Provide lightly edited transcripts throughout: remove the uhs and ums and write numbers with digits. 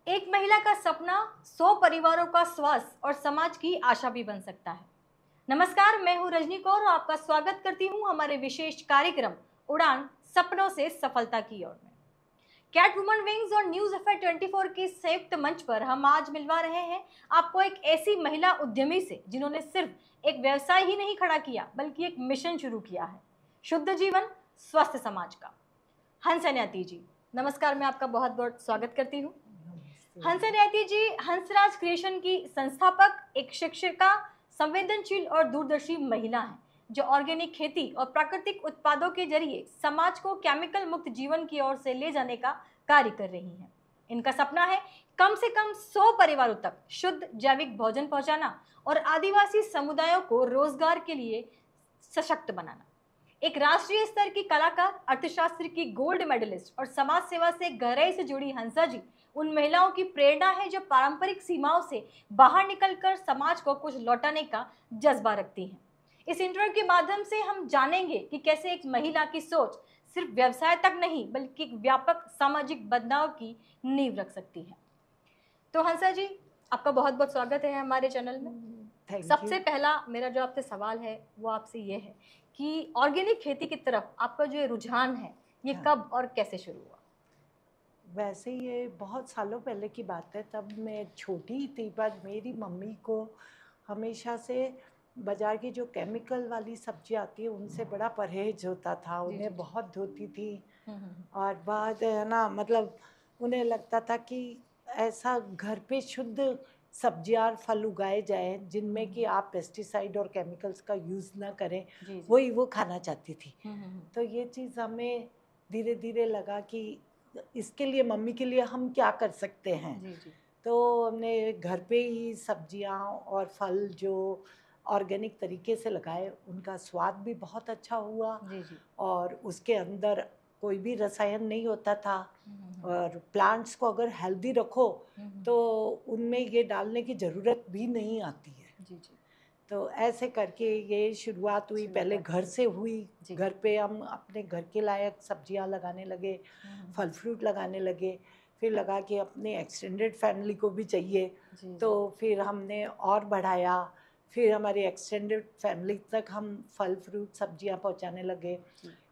एक महिला का सपना 100 परिवारों का स्वास्थ्य और समाज की आशा भी बन सकता है। नमस्कार, मैं हूं रजनी कौर और आपका स्वागत करती हूं हमारे विशेष कार्यक्रम उड़ान सपनों से सफलता की ओर में। कैट वुमन विंग्स और न्यूज एफआई 24 के संयुक्त मंच पर हम आज मिलवा रहे हैं आपको एक ऐसी महिला उद्यमी से जिन्होंने सिर्फ एक व्यवसाय ही नहीं खड़ा किया बल्कि एक मिशन शुरू किया है, शुद्ध जीवन स्वस्थ समाज का। हंसा न्याती जी, नमस्कार, मैं आपका बहुत बहुत स्वागत करती हूँ। हंसा न्याती जी हंसराज क्रिएशन की संस्थापक, एक शिक्षिका, संवेदनशील और दूरदर्शी महिला हैं जो ऑर्गेनिक खेती और प्राकृतिक उत्पादों के जरिए समाज को केमिकल मुक्त जीवन की ओर से ले जाने का कार्य कर रही हैं। इनका सपना है कम से कम 100 परिवारों तक शुद्ध जैविक भोजन पहुंचाना और आदिवासी समुदायों को रोजगार के लिए सशक्त बनाना। एक राष्ट्रीय स्तर की कलाकार, अर्थशास्त्र की गोल्ड मेडलिस्ट और समाज सेवा से गहराई से जुड़ी हंसा जी उन महिलाओं की प्रेरणा है जो पारंपरिक सीमाओं से बाहर निकलकर समाज को कुछ लौटाने का जज्बा रखती हैं। इस इंटरव्यू के माध्यम से हम जानेंगे कि कैसे एक महिला की सोच सिर्फ व्यवसाय तक नहीं बल्कि एक व्यापक सामाजिक बदलाव की नींव रख सकती है। तो हंसा जी, आपका बहुत बहुत स्वागत है हमारे चैनल में। सबसे पहला मेरा जो आपसे सवाल है वो आपसे ये है कि ऑर्गेनिक खेती की तरफ आपका जो रुझान है ये कब और कैसे शुरू हुआ? वैसे ये बहुत सालों पहले की बात है, तब मैं छोटी थी, पर मेरी मम्मी को हमेशा से बाजार की जो केमिकल वाली सब्जी आती है उनसे बड़ा परहेज होता था। उन्हें बहुत धोती थी और बाद है ना, मतलब उन्हें लगता था कि ऐसा घर पे शुद्ध सब्जियां और फल उगाए जाए जिनमें कि आप पेस्टिसाइड और केमिकल्स का यूज़ ना करें, वही वो खाना चाहती थी। तो ये चीज़ हमें धीरे धीरे लगा कि इसके लिए मम्मी के लिए हम क्या कर सकते हैं। तो हमने घर पे ही सब्जियां और फल जो ऑर्गेनिक तरीके से लगाए, उनका स्वाद भी बहुत अच्छा हुआ और उसके अंदर कोई भी रसायन नहीं होता था। और प्लांट्स को अगर हेल्दी रखो तो उनमें ये डालने की ज़रूरत भी नहीं आती है। तो ऐसे करके ये शुरुआत हुई, पहले घर से हुई। घर पे हम अपने घर के लायक सब्जियां लगाने लगे, फल फ्रूट लगाने लगे। फिर लगा कि अपने एक्सटेंडेड फैमिली को भी चाहिए, तो फिर हमने और बढ़ाया। फिर हमारी एक्सटेंडेड फैमिली तक हम फल फ्रूट सब्जियां पहुंचाने लगे।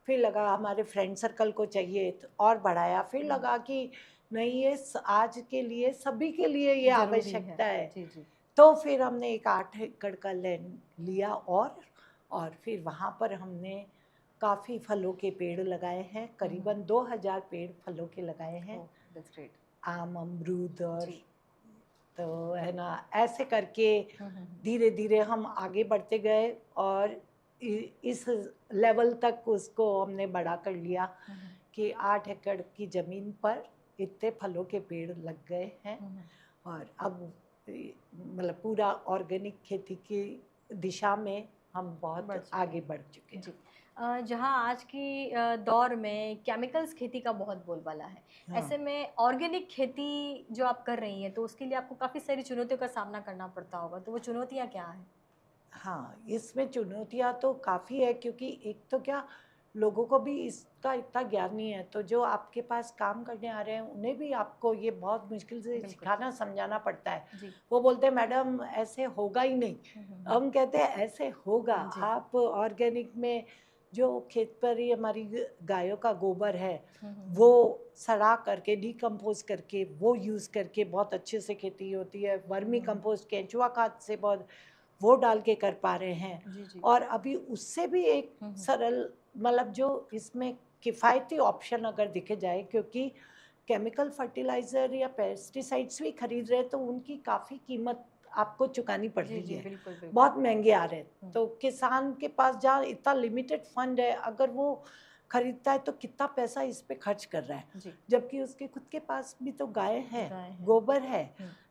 फिर लगा हमारे फ्रेंड सर्कल को चाहिए, तो और बढ़ाया। फिर लगा कि नहीं, ये आज के लिए सभी के लिए ये आवश्यकता है। तो फिर हमने एक 8 एकड़ का लैंड लिया और फिर वहाँ पर हमने काफ़ी फलों के पेड़ लगाए हैं। करीबन 2000 पेड़ फलों के लगाए हैं। आम, अमरूद और तो है ना, ऐसे करके धीरे धीरे हम आगे बढ़ते गए और इस लेवल तक उसको हमने बड़ा कर लिया कि 8 एकड़ की ज़मीन पर इतने फलों के पेड़ लग गए हैं। और अब मतलब पूरा ऑर्गेनिक खेती की दिशा में हम बहुत आगे बढ़ चुके हैं। जहाँ आज की दौर में केमिकल्स खेती का बहुत बोलबाला है, ऐसे में ऑर्गेनिक खेती जो आप कर रही हैं तो उसके लिए आपको काफ़ी सारी चुनौतियों का सामना करना पड़ता होगा, तो वो चुनौतियाँ क्या हैं? हाँ, इसमें चुनौतियाँ तो काफ़ी है, क्योंकि एक तो क्या, लोगों को भी इसका इतना ज्ञान नहीं है। तो जो आपके पास काम करने आ रहे हैं उन्हें भी आपको ये बहुत मुश्किल से सिखाना समझाना पड़ता है। वो बोलते हैं मैडम ऐसे होगा ही नहीं। हम कहते हैं ऐसे होगा। आप ऑर्गेनिक में जो खेत पर ही हमारी गायों का गोबर है वो सड़ा करके, डिकम्पोज करके, वो यूज़ करके बहुत अच्छे से खेती होती है। वर्मी कंपोस्ट, केंचुआ खाद से बहुत वो डाल के कर पा रहे हैं। और अभी उससे भी एक सरल, मतलब जो इसमें किफ़ायती ऑप्शन अगर दिखे जाए, क्योंकि केमिकल फर्टिलाइज़र या पेस्टिसाइड्स भी खरीद रहे हैं तो उनकी काफ़ी कीमत आपको चुकानी पड़ रही है। बिल्कुल। बहुत महंगे आ रहे हैं। तो किसान के पास जहाँ इतना लिमिटेड फंड है, अगर वो खरीदता है तो कितना पैसा इस पे खर्च कर रहा है, जबकि उसके खुद के पास भी तो गाय है, गोबर है।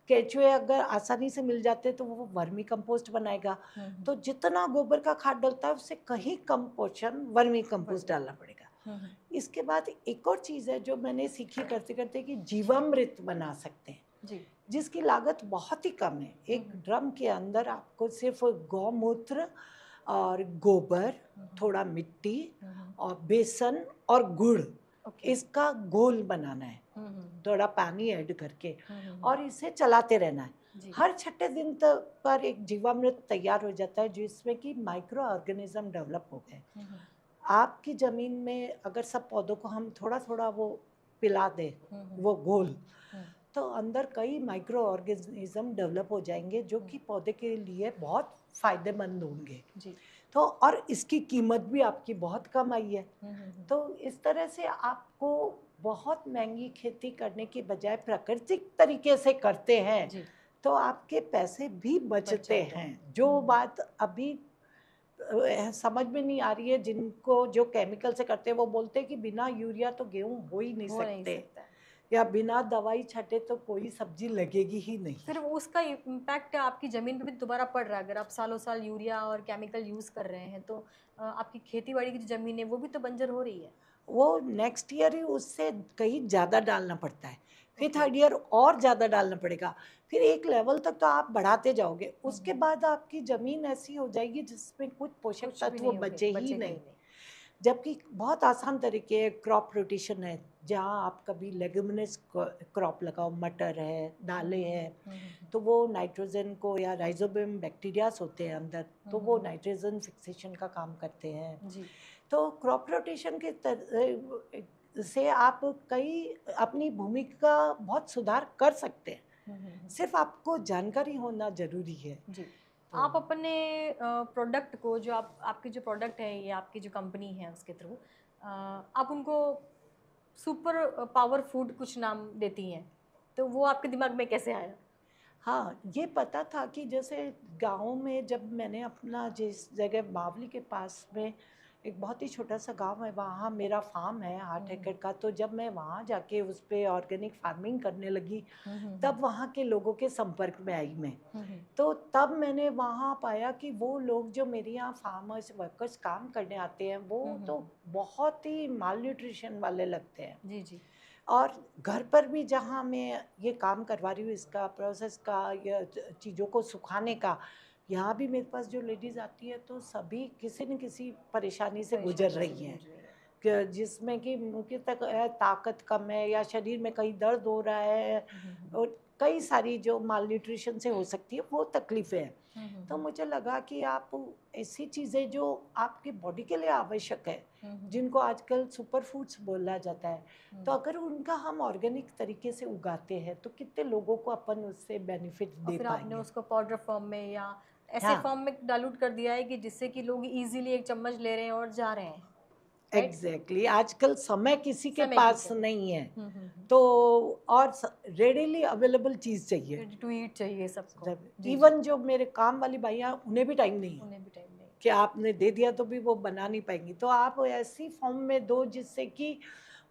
केचुए अगर आसानी से मिल जाते तो वो वर्मी कंपोस्ट बनाएगा। तो जितना गोबर का खाद डलता है उससे कहीं कम पोर्शन वर्मी कंपोस्ट डालना पड़ेगा। इसके बाद एक और चीज़ है जो मैंने सीखी करते करते, कि जीवामृत बना सकते हैं जिसकी लागत बहुत ही कम है। एक ड्रम के अंदर आपको सिर्फ गौमूत्र और गोबर, थोड़ा मिट्टी और बेसन और गुड़, इसका घोल बनाना है। थोड़ा पानी ऐड करके, और और इसे चलाते रहना है। जी, हर छठे दिन तक पर एक जीवामृत तैयार हो जाता है जिसमें कि माइक्रो ऑर्गेनिज्म डेवलप हो गए। आपकी ज़मीन में अगर सब पौधों को हम थोड़ा थोड़ा वो पिला दें, वो घोल, तो अंदर कई माइक्रो ऑर्गेनिज्म डेवलप हो जाएंगे जो कि पौधे के लिए बहुत फायदेमंद होंगे। जी, तो और इसकी कीमत भी आपकी बहुत कम आई है। तो इस तरह से आपको बहुत महंगी खेती करने की बजाय प्राकृतिक तरीके से करते हैं जी, तो आपके पैसे भी बचते जाते हैं। हैं। जो बात अभी समझ में नहीं आ रही है, जिनको जो केमिकल से करते हैं वो बोलते हैं कि बिना यूरिया तो गेहूं हो ही नहीं हो नहीं सकते, सकता है। या बिना दवाई छटे तो कोई सब्जी लगेगी ही नहीं। फिर वो उसका इम्पैक्ट आपकी ज़मीन पे भी दोबारा पड़ रहा है। अगर आप सालों साल यूरिया और केमिकल यूज़ कर रहे हैं तो आपकी खेती बाड़ी की जो ज़मीन है वो भी तो बंजर हो रही है। वो नेक्स्ट ईयर ही उससे कहीं ज़्यादा डालना पड़ता है, फिर ओके। थर्ड ईयर और ज़्यादा डालना पड़ेगा, फिर एक लेवल तक तो आप बढ़ाते जाओगे, उसके बाद आपकी ज़मीन ऐसी हो जाएगी जिसमें कुछ पोषक कुछ भी तत्व नहीं होंगे, बचे ही बचेगा नहीं। ही नहीं। जबकि बहुत आसान तरीके क्रॉप रोटेशन है, जहाँ आप कभी लेग्यूमिनस क्रॉप लगाओ, मटर है, दालें हैं, तो वो नाइट्रोजन को, या राइजोबियम बैक्टीरियाज होते हैं अंदर, तो वो नाइट्रोजन फिक्सेशन का काम करते हैं। जी, तो क्रॉप रोटेशन के से आप कई अपनी भूमि का बहुत सुधार कर सकते हैं, सिर्फ आपको जानकारी होना जरूरी है। जी। तो आप अपने प्रोडक्ट को जो आपकी जो प्रोडक्ट है या आपकी जो कंपनी है उसके थ्रू आप उनको सुपर पावर फूड कुछ नाम देती हैं। तो वो आपके दिमाग में कैसे आया? हाँ, ये पता था कि जैसे गाँव में जब मैंने अपना, जिस जगह बावली के पास में एक बहुत ही छोटा सा गांव है, वहाँ मेरा फार्म है 8 एकड़ का, तो जब मैं वहाँ जाके उस पे ऑर्गेनिक फार्मिंग करने लगी, तब वहाँ के लोगों के संपर्क में आई मैं। तो तब मैंने वहाँ पाया कि वो लोग जो मेरे यहाँ फार्मर्स वर्कर्स काम करने आते हैं, वो तो बहुत ही माल न्यूट्रिशन वाले लगते हैं। जी, जी। और घर पर भी जहाँ मैं ये काम करवा रही हूँ, इसका प्रोसेस का या चीज़ों को सुखाने का, यहाँ भी मेरे पास जो लेडीज़ आती है तो सभी किसी न किसी परेशानी से गुजर रही हैं, जिसमें कि मुख्यतः ताकत कम है, या शरीर में कहीं दर्द हो रहा है, और कई सारी जो माल न्यूट्रिशन से हो सकती है वो तकलीफ़ें हैं। तो मुझे लगा कि आप ऐसी चीज़ें जो आपकी बॉडी के लिए आवश्यक है, जिनको आजकल सुपर फूड्स बोला जाता है, तो अगर उनका हम ऑर्गेनिक तरीके से उगाते हैं तो कितने लोगों को अपन उससे बेनिफिट और दे फिर आपने पाएंगे। उसको पाउडर फॉर्म में या ऐसे हाँ, फॉर्म में डाइल्यूट कर दिया है कि जिससे कि लोग इजीली एक चम्मच ले रहे हैं और जा रहे हैं, राइट? एग्जैक्टली आजकल समय किसी के समय की पास कमी। नहीं है, तो और रेडीली अवेलेबल चीज़ चाहिए। रेडी टू ईट चाहिए सबको। जी, जी। इवन जो मेरे काम वाली भाइयाँ, उन्हें भी टाइम नहीं है उन्हें भी टाइम नहीं। कि आपने दे दिया तो भी वो बना नहीं पाएंगी, तो आप ऐसी फॉर्म में दो जिससे कि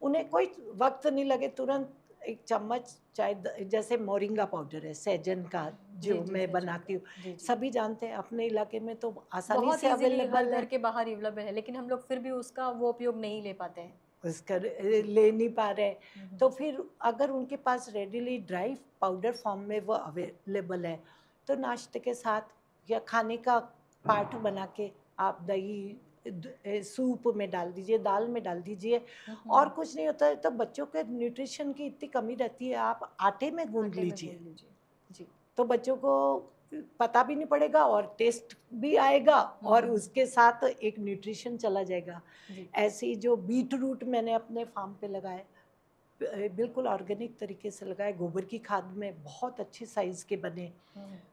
उन्हें कोई वक्त नहीं लगे, तुरंत एक चम्मच चाहे जैसे मोरिंगा पाउडर है सहजन का जी, जो जी, मैं सच बनाती हूँ, बात। जी, जी। सभी जानते हैं, अपने इलाके में तो आसानी बहुत से इजीली हर अवेलेबल घर है, के बाहर अवेलेबल है, लेकिन हम लोग फिर भी उसका वो उपयोग नहीं ले पाते हैं। उसका जी। ले नहीं पा रहे। हम्म, तो फिर अगर उनके पास रेडीली ड्राई पाउडर फॉर्म में वो अवेलेबल है, तो नाश्ते के साथ या खाने का पार्ट बना के आप दही सूप में डाल दीजिए, दाल में डाल दीजिए, और कुछ नहीं होता है। तो बच्चों के न्यूट्रिशन की इतनी कमी रहती है, आप आटे में गूंद आटे में लीजिए, गूंद लीजिए। जी। तो बच्चों को पता भी नहीं पड़ेगा और टेस्ट भी आएगा, और उसके साथ एक न्यूट्रिशन चला जाएगा। जी। ऐसी जो बीट रूट मैंने अपने फार्म पे लगाए, बिल्कुल ऑर्गेनिक तरीके से लगाए, गोबर की खाद में बहुत अच्छे साइज़ के बने,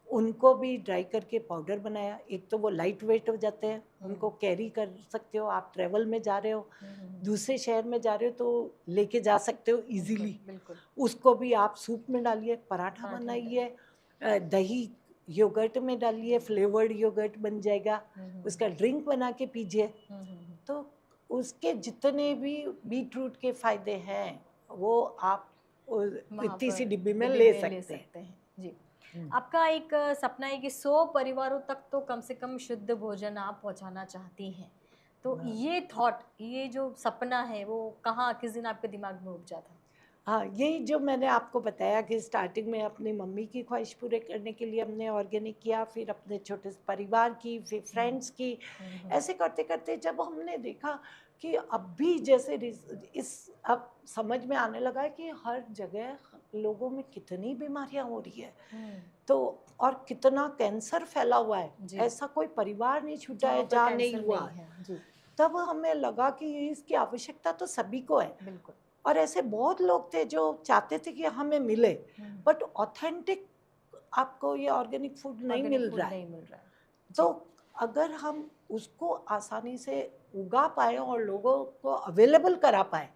उनको भी ड्राई करके पाउडर बनाया। एक तो वो लाइट वेट हो जाते हैं, उनको कैरी कर सकते हो, आप ट्रैवल में जा रहे हो, दूसरे शहर में जा रहे हो तो लेके जा सकते हो इजीली। बिल्कुल। उसको भी आप सूप में डालिए, पराठा पराठे में बनाइए, दही योगर्ट में डालिए, फ्लेवर्ड योगर्ट बन जाएगा, उसका ड्रिंक बना के पीजिए। तो उसके जितने भी बीट रूट के फायदे हैं वो आप वहाँ इतनी सी पर डिब्बी में डिब्बी ले में ले सकते हैं। सकते हैं। जी। हम्म। आपका एक सपना है कि 100 परिवारों तक तो कम से कम शुद्ध भोजन आप पहुंचाना चाहती हैं। तो हाँ। ये थॉट, ये जो सपना है वो कहाँ किस दिन आपके दिमाग में उपजा था? हाँ, यही जो मैंने आपको बताया कि स्टार्टिंग में अपनी मम्मी की ख्वाहिश पूरे करने के लिए हमने ऑर्गेनिक किया, फिर अपने छोटे से परिवार की, फिर फ्रेंड्स की, ऐसे करते करते जब हमने देखा कि अब भी जैसे इस अब समझ में आने लगा है कि हर जगह लोगों में कितनी बीमारियां हो रही है, तो और कितना कैंसर फैला हुआ है, जी। ऐसा कोई परिवार नहीं छूटा है पर जहाँ नहीं कैंसर हुआ नहीं है। जी, तब हमें लगा कि इसकी आवश्यकता तो सभी को है। बिल्कुल। और ऐसे बहुत लोग थे जो चाहते थे कि हमें मिले, बट ऑथेंटिक आपको ये ऑर्गेनिक फूड नहीं ऑर्गेनिक मिल फूड रहा है। नहीं मिल रहा है। तो जी, अगर हम उसको आसानी से उगा पाए और लोगों को अवेलेबल करा पाए,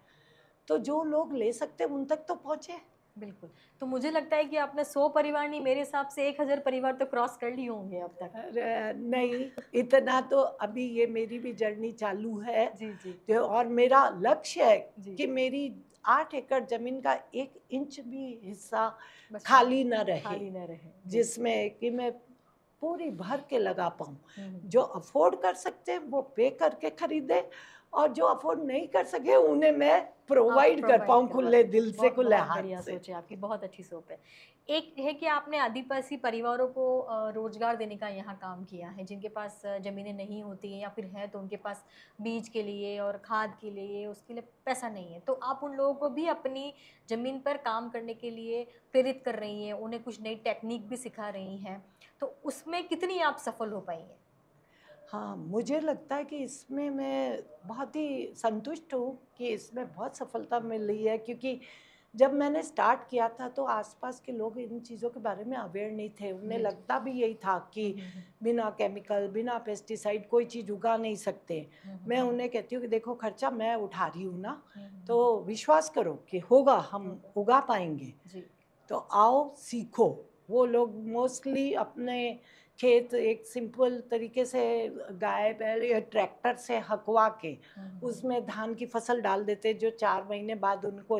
तो जो लोग ले सकते हैं उन तक तो पहुंचे। बिल्कुल। तो मुझे लगता है कि आपने 100 परिवार नहीं, मेरे हिसाब से 1000 परिवार तो क्रॉस कर लिए होंगे अब तक। अरे, नहीं, इतना तो अभी ये मेरी भी जर्नी चालू है। जी, जी, और मेरा लक्ष्य है जी। कि मेरी 8 एकड़ जमीन का 1 इंच भी हिस्सा बस खाली न रहे, खाली न रहे। जी। जिसमें कि मैं पूरी भर के लगा पाऊँ। हम्म, जो अफोर्ड कर सकते हैं वो पे करके खरीदे, और जो अफोर्ड नहीं कर सके उन्हें मैं प्रोवाइड कर provide पाऊँ करवा खुले सकते। दिल से, बहुत खुले बहुत हाथ बढ़िया से। सोच है आपकी, बहुत अच्छी सोच है। एक है कि आपने आदिवासी परिवारों को रोजगार देने का यहाँ काम किया है, जिनके पास जमीनें नहीं होती हैं या फिर है तो उनके पास बीज के लिए और खाद के लिए उसके लिए पैसा नहीं है, तो आप उन लोगों को भी अपनी जमीन पर काम करने के लिए प्रेरित कर रही हैं, उन्हें कुछ नई टेक्निक भी सिखा रही हैं, तो उसमें कितनी आप सफल हो पाई हैं? हाँ, मुझे लगता है कि इसमें मैं बहुत ही संतुष्ट हूँ कि इसमें बहुत सफलता मिल रही है, क्योंकि जब मैंने स्टार्ट किया था तो आसपास के लोग इन चीज़ों के बारे में अवेयर नहीं थे। उन्हें जी, जी। लगता भी यही था कि बिना केमिकल, बिना पेस्टिसाइड कोई चीज़ उगा नहीं सकते। मैं उन्हें कहती हूँ कि देखो, खर्चा मैं उठा रही हूँ ना, तो विश्वास करो कि होगा, हम होगा। उगा पाएंगे। जी। तो आओ सीखो। वो लोग मोस्टली अपने खेत एक सिंपल तरीके से गाय बैल या ट्रैक्टर से हकवा के उसमें धान की फसल डाल देते, जो 4 महीने बाद उनको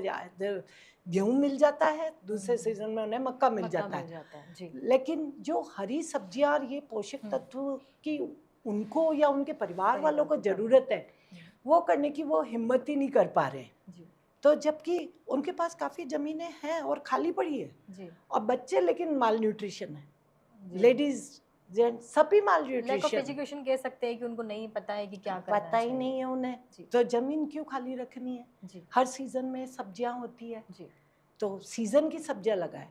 गेहूं मिल जाता है, दूसरे सीजन में उन्हें मक्का मिल जाता है। जी। लेकिन जो हरी सब्जियां और ये पोषक तत्व की उनको या उनके परिवार वालों को जरूरत है, वो करने की वो हिम्मत ही नहीं कर पा रहे। जी, तो जबकि उनके पास काफ़ी ज़मीनें हैं और खाली पड़ी है, जी, और बच्चे लेकिन माल न्यूट्रिशन है, जी। लेडीज जेंट्स सभी माल लैक ऑफ न्यूट्रिशन, एजुकेशन कह सकते हैं कि उनको नहीं पता है कि क्या करना पता ही चाहिए। नहीं है उन्हें। जी, तो ज़मीन क्यों खाली रखनी है? जी, हर सीज़न में सब्जियां होती है, जी। तो सीज़न की सब्जियां लगाए,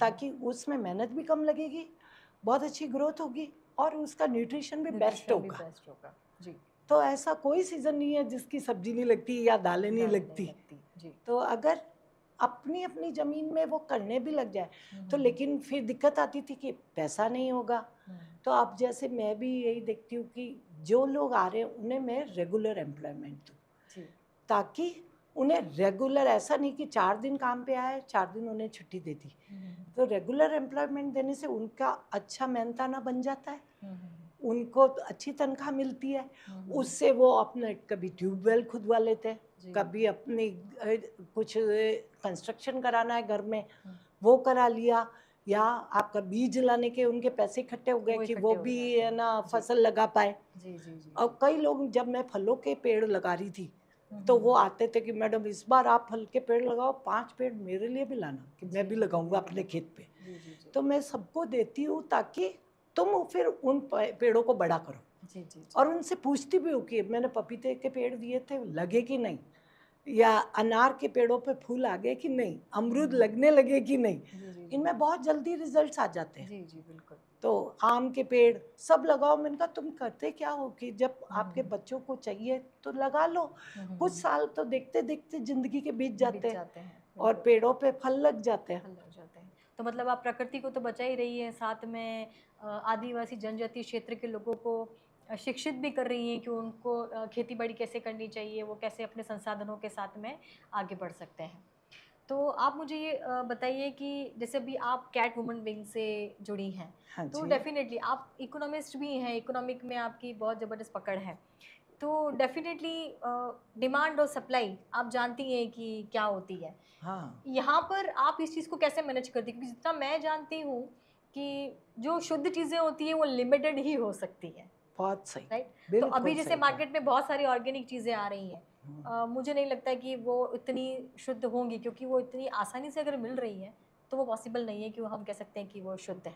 ताकि उसमें मेहनत भी कम लगेगी, बहुत अच्छी ग्रोथ होगी, और उसका न्यूट्रिशन भी बेस्ट न्यूट्रिशन भी होगा। बेस्ट होगा। जी, तो ऐसा कोई सीज़न नहीं है जिसकी सब्जी नहीं लगती या दालें नहीं दालें नहीं लगती। लगती। जी। तो अगर अपनी अपनी ज़मीन में वो करने भी लग जाए तो, लेकिन फिर दिक्कत आती थी कि पैसा नहीं होगा। तो अब जैसे मैं भी यही देखती हूँ कि जो लोग आ रहे हैं उन्हें मैं रेगुलर एम्प्लॉयमेंट दूँ, जी, ताकि उन्हें रेगुलर, ऐसा नहीं कि 4 दिन काम पे आए 4 दिन उन्हें छुट्टी दे दी। तो रेगुलर एम्प्लॉयमेंट देने से उनका अच्छा मेहनताना बन जाता है, उनको अच्छी तनख्वाह मिलती है। उससे वो अपने कभी ट्यूबवेल खुदवा लेते हैं, जी। कभी अपनी कुछ कंस्ट्रक्शन कराना है घर में, वो करा लिया, या आपका बीज लाने के उनके पैसे इकट्ठे हो गए वो कि इकट्ठे वो हो भी जाते है हैं। ना जी। फसल लगा पाए। जी, जी, जी, और कई लोग, जब मैं फलों के पेड़ लगा रही थी तो वो आते थे कि मैडम इस बार आप फल के पेड़ लगाओ, 5 पेड़ मेरे लिए भी लाना कि मैं भी लगाऊंगा अपने खेत पे। जी, जी, जी, तो मैं सबको देती हूँ ताकि तुम फिर उन पेड़ों को बड़ा करो। जी, जी, जी। और उनसे पूछती भी हूँ कि मैंने पपीते के पेड़ दिए थे, लगे कि नहीं, या अनार के पेड़ों पे फूल आ गए कि नहीं, अमरूद लगने लगे कि नहीं। जी, जी, जी। इनमें बहुत जल्दी रिजल्ट्स आ जाते हैं। जी, जी, बिल्कुल। तो आम के पेड़ सब लगाओ। मैंने कहा तुम करते क्या हो कि जब आपके बच्चों को चाहिए तो लगा लो, कुछ साल तो देखते देखते जिंदगी के बीत जाते हैं, हैं। और पेड़ों पे फल लग जाते हैं। फल लग जाते हैं। तो मतलब आप प्रकृति को तो बचा ही रही है, साथ में आदिवासी जनजातीय क्षेत्र के लोगों को शिक्षित भी कर रही हैं कि उनको खेती बाड़ी कैसे करनी चाहिए, वो कैसे अपने संसाधनों के साथ में आगे बढ़ सकते हैं। तो आप मुझे ये बताइए कि जैसे अभी आप कैट वुमन विंग से जुड़ी हैं, हाँ तो जी। डेफिनेटली आप इकोनॉमिस्ट भी हैं, इकोनॉमिक में आपकी बहुत ज़बरदस्त पकड़ है। तो डेफिनेटली डिमांड और सप्लाई आप जानती हैं कि क्या होती है। हाँ, यहाँ पर आप इस चीज़ को कैसे मैनेज करती हैं? क्योंकि जितना मैं जानती हूँ कि जो शुद्ध चीज़ें होती हैं वो लिमिटेड ही हो सकती हैं, बहुत सही, राइट? तो अभी बिल्कुल जैसे सही कहा। मार्केट में बहुत सारी ऑर्गेनिक चीज़ें आ रही हैं, मुझे नहीं लगता कि वो इतनी शुद्ध होंगी, क्योंकि वो इतनी आसानी से अगर मिल रही हैं तो वो पॉसिबल नहीं है कि वो हम कह सकते हैं कि वो शुद्ध है।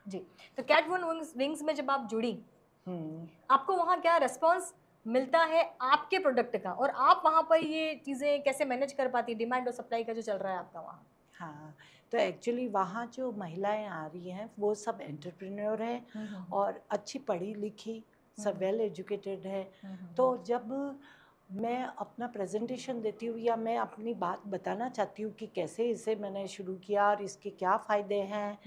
जी। तो कैट वन विंग्स में जब आप जुड़ी, हम्म। आपको वहाँ क्या रिस्पॉन्स मिलता है आपके प्रोडक्ट का, और आप वहाँ पर ये चीज़ें कैसे मैनेज कर पाती, डिमांड और सप्लाई का जो चल रहा है आपका वहाँ? हाँ, तो एक्चुअली वहाँ जो महिलाएं आ रही हैं वो सब एंटरप्रेन्योर हैं और अच्छी पढ़ी लिखी, सब वेल एजुकेटेड है। तो जब मैं अपना प्रेजेंटेशन देती हूँ या मैं अपनी बात बताना चाहती हूँ कि कैसे इसे मैंने शुरू किया और इसके क्या फ़ायदे हैं,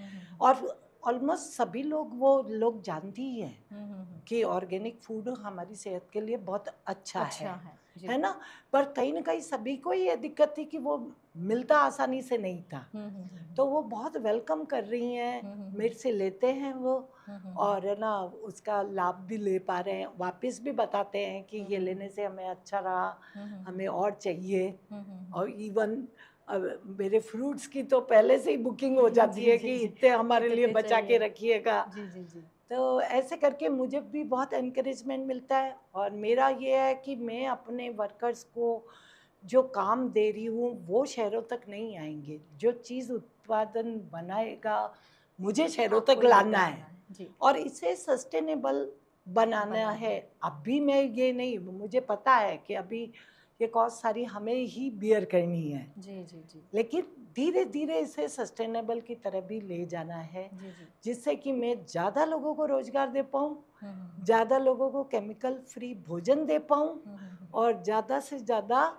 और ऑलमोस्ट सभी लोग वो लोग जानती ही हैं कि ऑर्गेनिक फूड हमारी सेहत के लिए बहुत अच्छा है ना। पर कहीं ना कहीं सभी को ये दिक्कत थी कि वो मिलता आसानी से नहीं था। तो वो बहुत वेलकम कर रही हैं, मेरे से लेते हैं वो, और है ना उसका लाभ भी ले पा रहे हैं, वापस भी बताते हैं कि ये लेने से हमें अच्छा रहा, हमें और चाहिए। और इवन मेरे फ्रूट्स की तो पहले से ही बुकिंग हो जाती है कि इतने हमारे लिए बचा के रखिएगा। तो ऐसे करके मुझे भी बहुत एनकरेजमेंट मिलता है। और मेरा ये है कि मैं अपने वर्कर्स को जो काम दे रही हूँ वो शहरों तक नहीं आएंगे, जो चीज़ उत्पादन बनाएगा मुझे शहरों तक लाना है और इसे सस्टेनेबल बनाना है। अभी मैं ये नहीं, मुझे पता है कि अभी ये कॉस्ट सारी हमें ही बियर करनी है, लेकिन धीरे धीरे इसे सस्टेनेबल की तरह भी ले जाना है, जिससे कि मैं ज़्यादा लोगों को रोजगार दे पाऊँ, ज़्यादा लोगों को केमिकल फ्री भोजन दे पाऊँ और ज़्यादा से ज़्यादा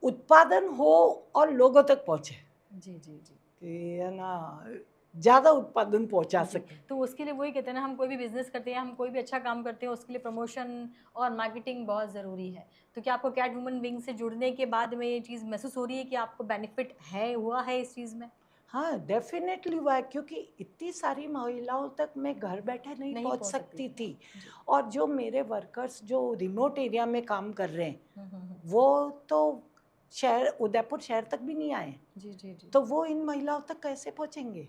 उत्पादन हो और लोगों तक पहुँचे। कि है ना, ज़्यादा उत्पादन पहुंचा सके। तो उसके लिए वही कहते हैं ना, हम कोई भी बिजनेस करते हैं, हम कोई भी अच्छा काम करते हैं, उसके लिए प्रमोशन और मार्केटिंग बहुत ज़रूरी है। तो क्या आपको कैट वुमन विंग से जुड़ने के बाद में ये चीज़ महसूस हो रही है कि आपको बेनिफिट हुआ है इस चीज़ में? हाँ, डेफिनेटली हुआ है, क्योंकि इतनी सारी महिलाओं तक मैं घर बैठे नहीं पहुंच सकती थी। और जो मेरे वर्कर्स जो रिमोट एरिया में काम कर रहे हैं वो तो शहर, उदयपुर शहर तक भी नहीं आए। तो वो इन महिलाओं तक कैसे पहुंचेंगे?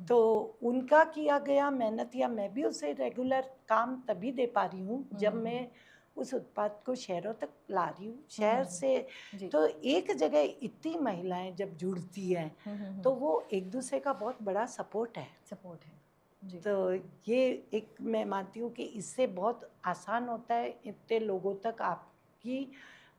तो उनका किया गया मेहनत, या मैं भी उसे रेगुलर काम तभी दे पा रही हूँ जब मैं उस उत्पाद को शहरों तक ला रही हूँ, शहर से। तो एक जगह इतनी महिलाएं जब जुड़ती हैं तो वो एक दूसरे का बहुत बड़ा सपोर्ट है। जी। तो ये एक मैं मानती हूँ कि इससे बहुत आसान होता है इतने लोगों तक आपकी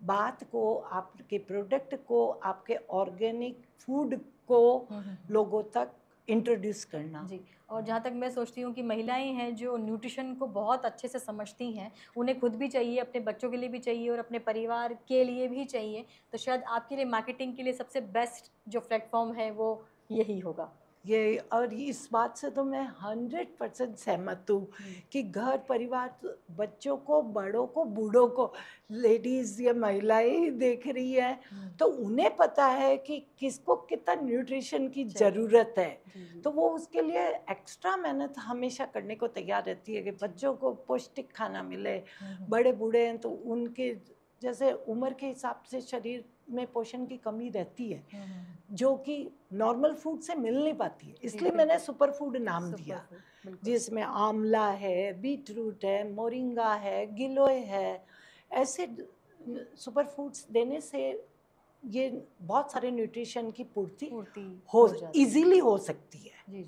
बात को, आपके प्रोडक्ट को, आपके ऑर्गेनिक फूड को लोगों तक इंट्रोड्यूस करना। और जहाँ तक मैं सोचती हूँ कि महिलाएं हैं जो न्यूट्रिशन को बहुत अच्छे से समझती हैं, उन्हें खुद भी चाहिए, अपने बच्चों के लिए भी चाहिए और अपने परिवार के लिए भी चाहिए, तो शायद आपके लिए मार्केटिंग के लिए सबसे बेस्ट जो प्लेटफॉर्म है वो यही होगा। ये, और इस बात से तो मैं 100% सहमत हूँ कि घर परिवार, बच्चों को, बड़ों को, बूढ़ों को, लेडीज़ या महिलाएं देख रही है तो उन्हें पता है कि किसको कितना न्यूट्रिशन की ज़रूरत है। तो वो उसके लिए एक्स्ट्रा मेहनत हमेशा करने को तैयार रहती है कि बच्चों को पौष्टिक खाना मिले। बड़े बूढ़े हैं तो उनके जैसे उम्र के हिसाब से शरीर में पोषण की कमी रहती है जो कि नॉर्मल फूड से मिल नहीं पाती है, इसलिए मैंने सुपर फूड नाम दिया, जिसमें आंवला है, बीटरूट है, मोरिंगा है, गिलोय है। ऐसे सुपर फूड्स देने से ये बहुत सारे न्यूट्रिशन की पूर्ति हो इजीली हो सकती है।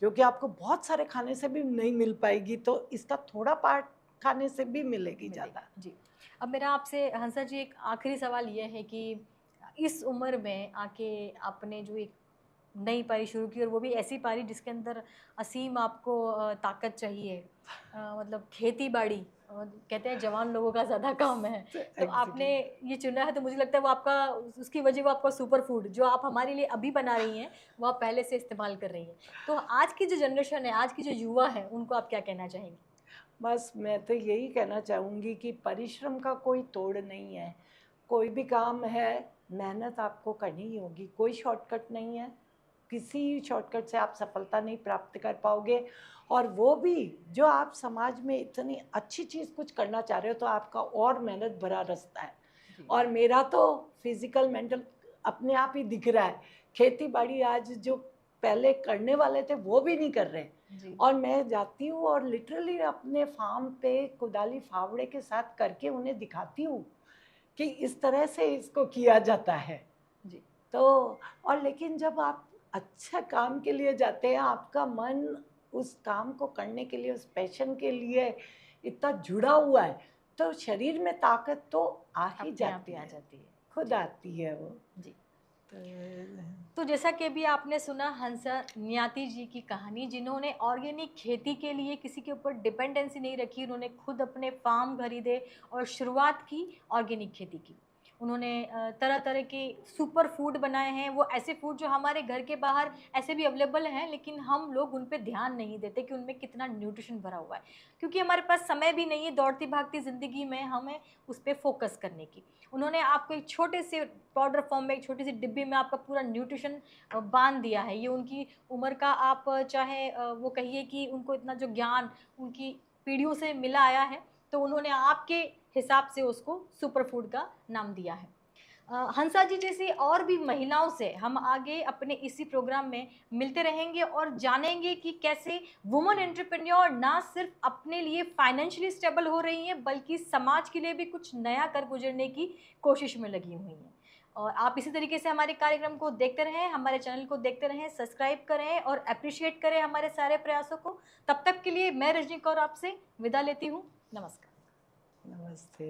क्योंकि आपको बहुत सारे खाने से भी नहीं मिल पाएगी, तो इसका थोड़ा पार्ट खाने से भी मिलेगी ज़्यादा। अब मेरा आपसे हंसा जी एक आखिरी सवाल ये है कि इस उम्र में आके आपने जो एक नई पारी शुरू की, और वो भी ऐसी पारी जिसके अंदर असीम आपको ताकत चाहिए, मतलब खेती बाड़ी, कहते हैं जवान लोगों का ज़्यादा काम है, तो आपने ये चुना है, तो मुझे लगता है वो आपका, उसकी वजह वो आपका सुपर फूड जो आप हमारे लिए अभी बना रही हैं वो आप पहले से इस्तेमाल कर रही हैं। तो आज की जो जनरेशन है, आज की जो युवा है, उनको आप क्या कहना चाहेंगी? बस मैं तो यही कहना चाहूँगी कि परिश्रम का कोई तोड़ नहीं है। कोई भी काम है, मेहनत आपको करनी ही होगी, कोई शॉर्टकट नहीं है। किसी शॉर्टकट से आप सफलता नहीं प्राप्त कर पाओगे। और वो भी जो आप समाज में इतनी अच्छी चीज़ कुछ करना चाह रहे हो तो आपका और मेहनत भरा रास्ता है। और मेरा तो फिजिकल मेंटल अपने आप ही दिख रहा है। खेती बाड़ी आज जो पहले करने वाले थे वो भी नहीं कर रहे, और मैं जाती हूँ और लिटरली अपने फार्म पे कुदाली फावड़े के साथ करके उन्हें दिखाती हूँ कि इस तरह से इसको किया जाता है। तो और लेकिन जब आप अच्छा काम के लिए जाते हैं, आपका मन उस काम को करने के लिए, उस पैशन के लिए इतना जुड़ा हुआ है, तो शरीर में ताकत तो आ ही अपने आप जाती ही आ है, जाती है खुद आती है वो। जी। तो तो जैसा कि अभी आपने सुना हंसा नियाती जी की कहानी, जिन्होंने ऑर्गेनिक खेती के लिए किसी के ऊपर डिपेंडेंसी नहीं रखी, उन्होंने खुद अपने फार्म खरीदे और शुरुआत की ऑर्गेनिक खेती की। उन्होंने तरह तरह के सुपर फूड बनाए हैं, वो ऐसे फूड जो हमारे घर के बाहर ऐसे भी अवेलेबल हैं, लेकिन हम लोग उन पे ध्यान नहीं देते कि उनमें कितना न्यूट्रिशन भरा हुआ है, क्योंकि हमारे पास समय भी नहीं है दौड़ती भागती ज़िंदगी में हमें उस पर फोकस करने की। उन्होंने आपको एक छोटे से पाउडर फॉर्म में, एक छोटी सी डिब्बी में आपका पूरा न्यूट्रिशन बांध दिया है। ये उनकी उम्र का, आप चाहे वो कहिए कि उनको इतना जो ज्ञान उनकी पीढ़ियों से मिला आया है, तो उन्होंने आपके हिसाब से उसको सुपर फूड का नाम दिया है। हंसा जी जैसी और भी महिलाओं से हम आगे अपने इसी प्रोग्राम में मिलते रहेंगे और जानेंगे कि कैसे वुमेन एंटरप्रेन्योर ना सिर्फ अपने लिए फाइनेंशियली स्टेबल हो रही हैं, बल्कि समाज के लिए भी कुछ नया कर गुजरने की कोशिश में लगी हुई हैं। और आप इसी तरीके से हमारे कार्यक्रम को देखते रहें, हमारे चैनल को देखते रहें, सब्सक्राइब करें और अप्रिशिएट करें हमारे सारे प्रयासों को। तब तक के लिए मैं रजनी कौर आपसे विदा लेती हूँ। नमस्कार। नमस्ते।